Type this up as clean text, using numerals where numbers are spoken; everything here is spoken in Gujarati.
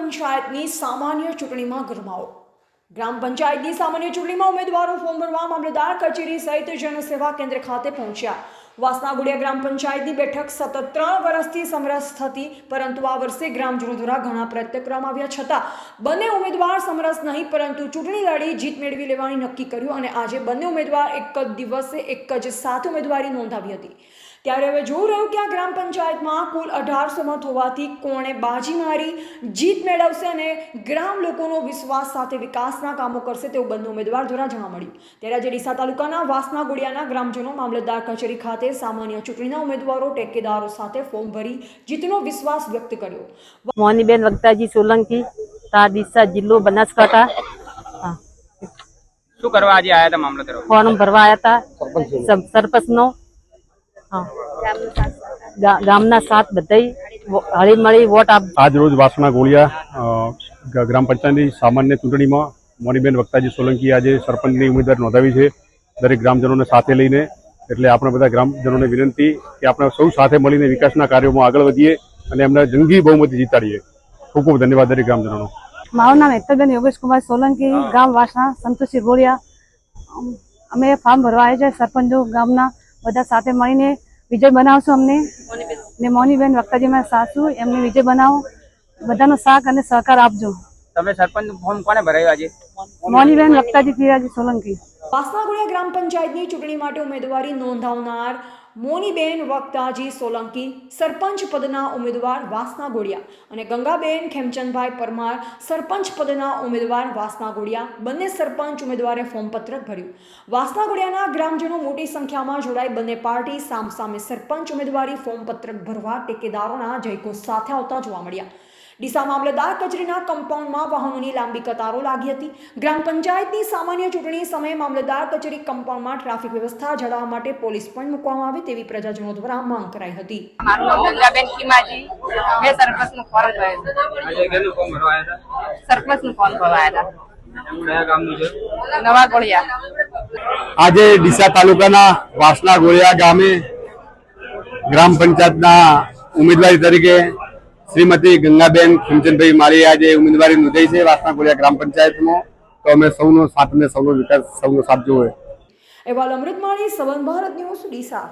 પંચાયતની સામાન્ય ચૂંટણીમાં ગરમાવો। ગ્રામ પંચાયતની સામાન્ય ચૂંટણીમાં ઉમેદવારો ફોર્મ ભરવા મામલતદાર કચેરી સહિત જનસેવા કેન્દ્ર ખાતે પહોંચ્યા। વાસનાગુડિયા ગ્રામ પંચાયતની બેઠક સતત 3 વર્ષથી સમરસ થતી, પરંતુ આ વર્ષે ગ્રામજનો દ્વારા ઘણા પ્રયત્ન કરવામાં આવ્યા છતાં બંને ઉમેદવાર સમરસ નહીં પરંતુ ચૂંટણી લડી જીત મેળવી લેવાની નક્કી કર્યું અને આજે બંને ઉમેદવાર એક જ દિવસે એક જ સાથે ઉમેદવારી નોંધાવી હતી। ત્યારે હવે જોવું રહ્યું કે આ ગ્રામ પંચાયતમાં કુલ 1800 મત હોવાથી કોણે બાજી મારી જીત મેળવશે અને ગ્રામ લોકોનો વિશ્વાસ સાથે વિકાસના કામો કરશે તેવું બંને ઉમેદવાર દ્વારા જાણવા મળ્યું। ત્યારે આજે ડીસા તાલુકાના વાસનાગુડિયાના ગ્રામજનો મામલતદાર કચેરી ખાતે સામાન્ય ચૂંટણીના ઉમેદવારો ટેકેદારો સાથે ફોર્મ ભરી જીતનો વિશ્વાસ વ્યક્ત કર્યો। મોનીબેન વક્તાજી સોલંકી, ડીસા જિલ્લો બનાસકાંઠા। શું કરવા આજે આયા હતા મામલતદાર? ફોર્મ ભરવા આયા હતા સરપંચનો। ગામના સાથ બધાય હળી મળી વોટ આપ। આજ રોજ વાસણા ગોળિયા ગ્રામ પંચાયતની સામાન્ય ચૂંટણીમાં મોનીબેન વક્તાજી સોલંકી આજે સરપંચની ઉમેદવાર નોંધાવી છે દરેક ગ્રામજનોને સાથે લઈને। એટલે આપણે બધા ગ્રામજનોને વિનંતી કે આપણે સૌ સાથે મળીને વિકાસના કાર્યોમાં આગળ વધીએ અને એમને જંગી બહુમતી જીતાડીએ। ખૂબ ખૂબ ધન્યવાદ દરેક ગ્રામજનોનો। મારું નામ હેતલબેન યોગેશ કુમાર સોલંકી, ગામ વાસણા સંતોષી ગોળિયા। અમે ફોર્મ ભરવા આવ્યા છે। સરપંચો ગામના બધા સાથે મળીને વિજય બનાવશું અમને ને મોનીબેન વક્તાજી મારા સાસુ, એમને વિજય બનાવો। બધાનો સાથ અને સહકાર આપજો। તમે સરપંચ ફોર્મ કોને ભરાયું આજે? મોનીબેન વક્તાજી પીરાજી સોલંકી। વાસનાગુડિયા ગ્રામ પંચાયતની ચૂંટણી માટે ઉમેદવારી નોંધાવનાર મોનીબેન વક્તાજી સોલંકી, સરપંચ પદના ઉમેદવાર વાસનાગુડિયા અને ગંગાબેન ખેમચંદભાઈ પરમાર, સરપંચ પદના ઉમેદવાર વાસનાગુડિયા, બંને સરપંચ ઉમેદવારે ફોર્મ પત્રક ભર્યું। વાસનાગુડિયાના ગ્રામજનો મોટી સંખ્યામાં જોડાઈ બંને પાર્ટી સામસામે સરપંચ ઉમેદવારી ફોર્મ પત્રક ભરવા ટેકેદારોના જયઘોષ સાથે આવતા જોવા મળ્યા। ડીસા મામલતદાર કચેરીના કમ્પાઉન્ડમાં વાહનોની લાંબી કતારો લાગી હતી। ગ્રામ પંચાયતની સામાન્ય ચૂંટણી સમયે મામલતદાર કચેરી કમ્પાઉન્ડમાં ટ્રાફિક વ્યવસ્થા જાળવવા માટે પોલીસ પણ મૂકવામાં આવે તેવી પ્રજાજનો દ્વારા માંગ કરાઈ હતી। મારું નામ ગંગાબેન ખીમાજી, મેં સરપંચનું ફોર્મ ભર્યું। આજે કેનું ફોર્મ ભરવા આયા હતા? સરપંચનું ફોર્મ ભરવા આવ્યા હતા। એમ કયા ગામનું છે? નવા ગોળિયા। આજે ડીસા તાલુકાના વાસણા ગોળિયા ગામે ગ્રામ પંચાયતના ઉમેદવારી તરીકે શ્રીમતી ગંગાબેન ખેમચંદભાઈ મારી આજે ઉમેદવારી નોંધાઈ છે વાસણા ગોળિયા ગ્રામ પંચાયતમાં। તો અમે સૌનો સાથ અને સૌનો વિકાસ, સૌનો સાથ જોવે। અહેવાલ અમૃતમાળી, સંબંધ ભારત ન્યૂઝ, ડીસા।